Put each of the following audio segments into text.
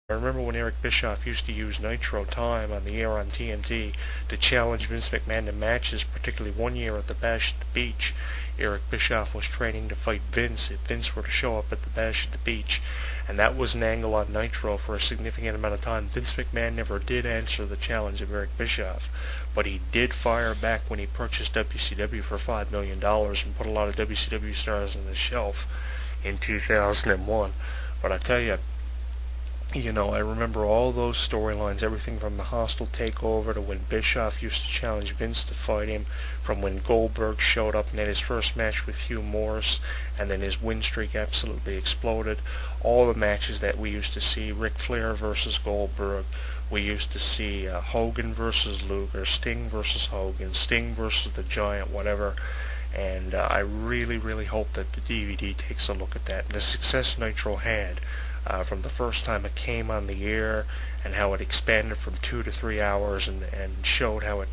I remember when Eric Bischoff used to use Nitro time on the air on TNT to challenge Vince McMahon to matches, particularly one year at the Bash at the Beach. Eric Bischoff was training to fight Vince if Vince were to show up at the Bash at the Beach, and that was an angle on Nitro for a significant amount of time. Vince McMahon never did answer the challenge of Eric Bischoff, but he did fire back when he purchased WCW for $5 million and put a lot of WCW stars on the shelf in 2001. But I tell you, I remember all those storylines, everything from the hostile takeover to when Bischoff used to challenge Vince to fight him, from when Goldberg showed up and had his first match with Hugh Morris, and then his win streak absolutely exploded. All the matches that we used to see, Ric Flair versus Goldberg, we used to see Hogan versus Luger, Sting versus Hogan, Sting versus the Giant, whatever. And I really, really hope that the DVD takes a look at that. And the success Nitro had from the first time it came on the air, and how it expanded from 2 to 3 hours, and showed how it,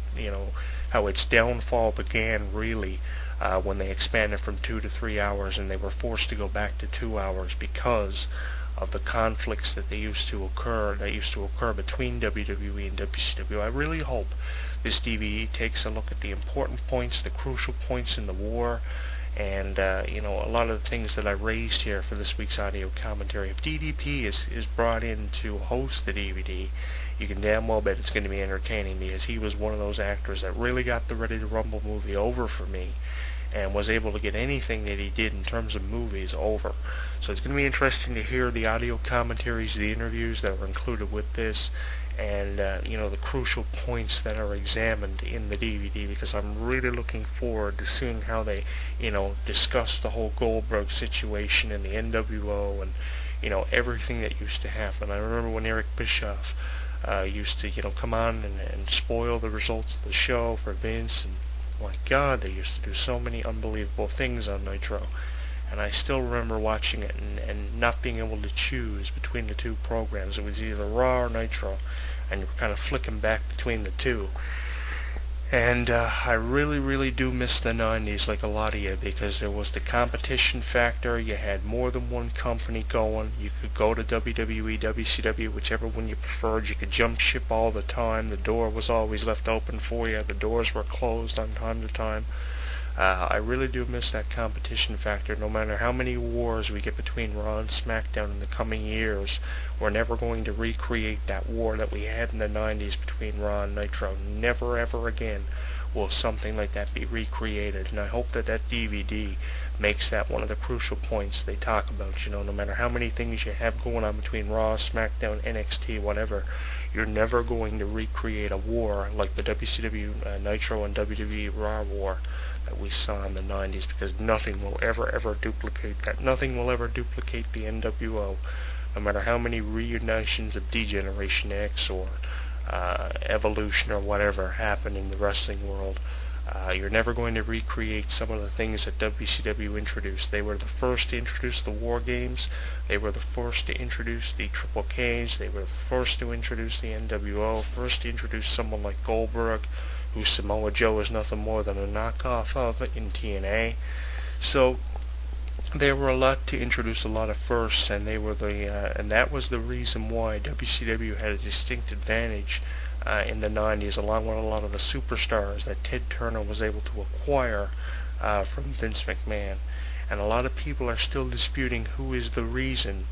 how its downfall began really when they expanded from 2 to 3 hours, and they were forced to go back to 2 hours because of the conflicts that used to occur between WWE and WCW. I really hope this DVD takes a look at the important points, the crucial points in the war, and a lot of the things that I raised here for this week's audio commentary. If DDP is brought in to host the DVD, you can damn well bet it's going to be entertaining, because he was one of those actors that really got the Ready to Rumble movie over for me, and was able to get anything that he did in terms of movies over. So it's going to be interesting to hear the audio commentaries, the interviews that are included with this, and the crucial points that are examined in the DVD, because I'm really looking forward to seeing how they discuss the whole Goldberg situation and the NWO, and everything that used to happen. I remember when Eric Bischoff used to come on and spoil the results of the show for Vince, and my God, they used to do so many unbelievable things on Nitro. And I still remember watching it and not being able to choose between the two programs. It was either Raw or Nitro, and you were kind of flicking back between the two. And I really, really do miss the 90s, like a lot of you, because there was the competition factor. You had more than one company going. You could go to WWE, WCW, whichever one you preferred. You could jump ship all the time. The door was always left open for you. The doors were closed on time to time. I really do miss that competition factor. No matter how many wars we get between Raw and SmackDown in the coming years, we're never going to recreate that war that we had in the 90s between Raw and Nitro. Never, ever again will something like that be recreated. And I hope that that DVD makes that one of the crucial points they talk about. No matter how many things you have going on between Raw, SmackDown, NXT, whatever, you're never going to recreate a war like the WCW Nitro and WWE Raw war that we saw in the 90s, because nothing will ever duplicate that. Nothing will ever duplicate the NWO, no matter how many reunitions of D-Generation X or Evolution or whatever happen in the wrestling world. You're never going to recreate some of the things that WCW introduced. They were the first to introduce the War Games. They were the first to introduce the Triple Ks. They were the first to introduce the NWO, first to introduce someone like Goldberg, who Samoa Joe is nothing more than a knockoff of in TNA. So there were a lot to introduce, a lot of firsts, and they were and that was the reason why WCW had a distinct advantage in the 90s, along with a lot of the superstars that Ted Turner was able to acquire from Vince McMahon. And a lot of people are still disputing who is the reason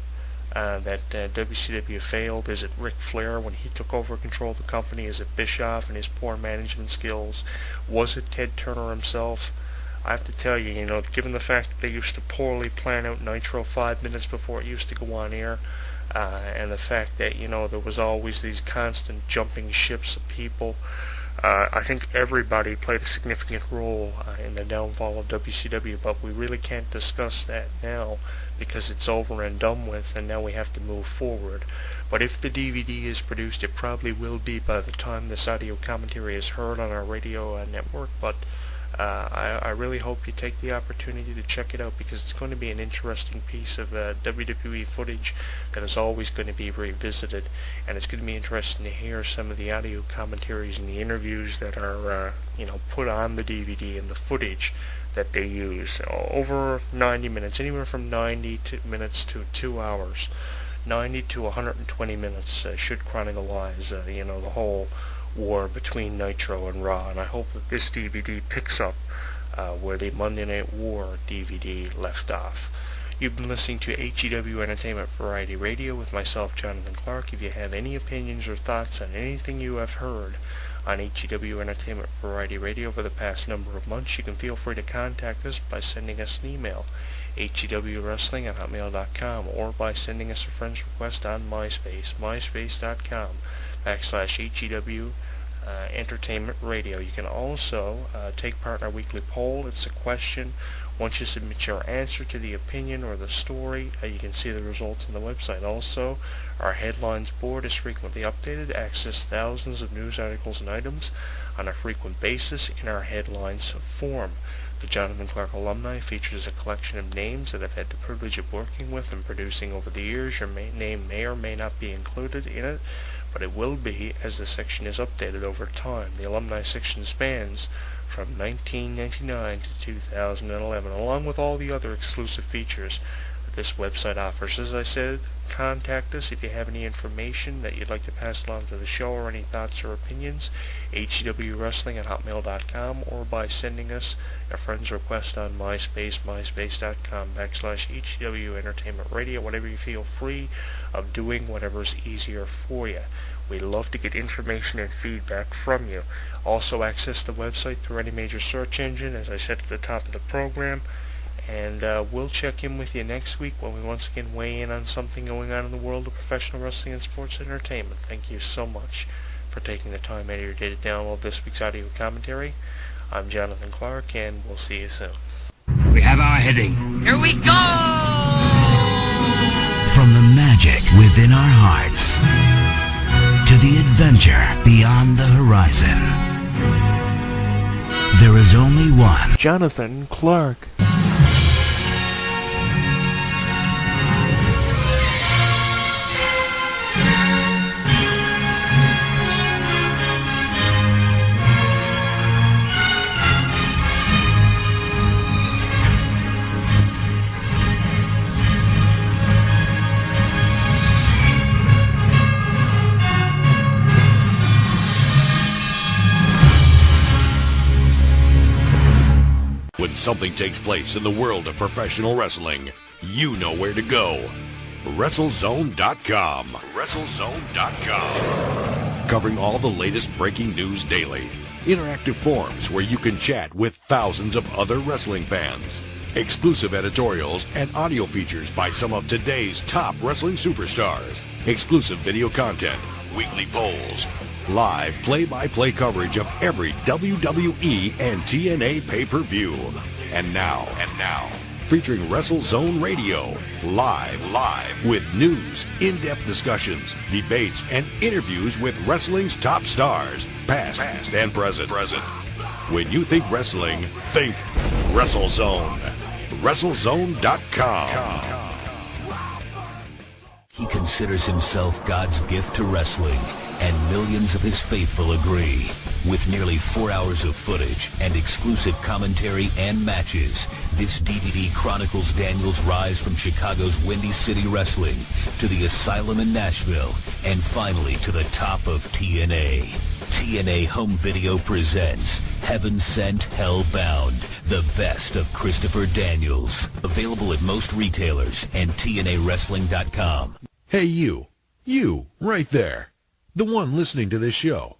that WCW failed. Is it Ric Flair when he took over control of the company? Is it Bischoff and his poor management skills? Was it Ted Turner himself? I have to tell you, given the fact that they used to poorly plan out Nitro 5 minutes before it used to go on air, and the fact that, there was always these constant jumping ships of people, I think everybody played a significant role in the downfall of WCW, but we really can't discuss that now because it's over and done with, and now we have to move forward. But if the DVD is produced, it probably will be by the time this audio commentary is heard on our radio network, but I really hope you take the opportunity to check it out, because it's going to be an interesting piece of WWE footage that is always going to be revisited, and it's going to be interesting to hear some of the audio commentaries and the interviews that are put on the DVD and the footage that they use. Over 90 minutes, anywhere from 90 minutes to 2 hours. 90 to 120 minutes should chronicleize, the whole war between Nitro and Raw, and I hope that this DVD picks up where the Monday Night War DVD left off. You've been listening to HEW Entertainment Variety Radio with myself, Jonathan Clarke. If you have any opinions or thoughts on anything you have heard on HEW Entertainment Variety Radio over the past number of months, you can feel free to contact us by sending us an email, hewwrestling@hotmail.com, or by sending us a friend's request on MySpace, myspace.com/HEW Entertainment Radio. You can also take part in our weekly poll. It's a question. Once you submit your answer to the opinion or the story, you can see the results on the website. Also, our headlines board is frequently updated. Access thousands of news articles and items on a frequent basis in our headlines form. The Jonathan Clarke Alumni features a collection of names that I've had the privilege of working with and producing over the years. Your name may or may not be included in it, but it will be as the section is updated over time. The alumni section spans from 1999 to 2011, along with all the other exclusive features that this website offers. As I said, contact us if you have any information that you'd like to pass along to the show or any thoughts or opinions, hewwrestling@hotmail.com, or by sending us a friend's request on MySpace, myspace.com/HEW Entertainment Radio. Whatever you feel free of doing, whatever's easier for you. We love to get information and feedback from you. Also access the website through any major search engine, as I said at the top of the program. And we'll check in with you next week when we once again weigh in on something going on in the world of professional wrestling and sports entertainment. Thank you so much for taking the time out of your day to download this week's audio commentary. I'm Jonathan Clarke, and we'll see you soon. We have our heading. Here we go! From the magic within our hearts to the adventure beyond the horizon, there is only one Jonathan Clarke. When something takes place in the world of professional wrestling, you know where to go. WrestleZone.com. WrestleZone.com. Covering all the latest breaking news daily. Interactive forums where you can chat with thousands of other wrestling fans. Exclusive editorials and audio features by some of today's top wrestling superstars. Exclusive video content. Weekly polls. Live play-by-play coverage of every WWE and TNA pay-per-view. And now, featuring WrestleZone Radio, live with news, in-depth discussions, debates, and interviews with wrestling's top stars, past and present. When you think wrestling, think WrestleZone. WrestleZone.com. He considers himself God's gift to wrestling, and millions of his faithful agree. With nearly 4 hours of footage and exclusive commentary and matches, this DVD chronicles Daniel's rise from Chicago's Windy City Wrestling to the Asylum in Nashville, and finally to the top of TNA. TNA Home Video presents Heaven Sent, Hell Bound, the best of Christopher Daniels. Available at most retailers and TNAWrestling.com. Hey, you right there, the one listening to this show.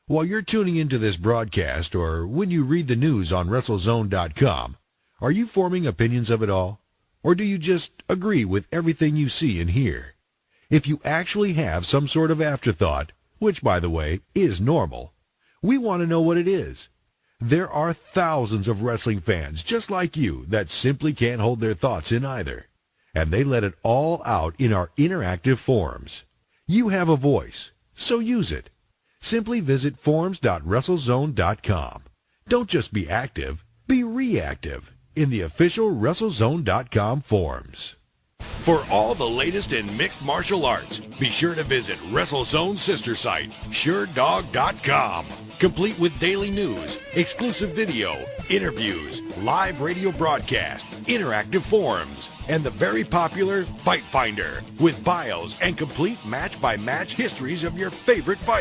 While you're tuning into this broadcast, or when you read the news on WrestleZone.com, are you forming opinions of it all? Or do you just agree with everything you see and hear? If you actually have some sort of afterthought, which, by the way, is normal, we want to know what it is. There are thousands of wrestling fans just like you that simply can't hold their thoughts in either, and they let it all out in our interactive forums. You have a voice, so use it. Simply visit forums.WrestleZone.com. Don't just be active, be reactive in the official WrestleZone.com forums. For all the latest in mixed martial arts, be sure to visit WrestleZone's sister site, SureDog.com. Complete with daily news, exclusive video, interviews, live radio broadcast, interactive forums, and the very popular Fight Finder with bios and complete match-by-match histories of your favorite fighters.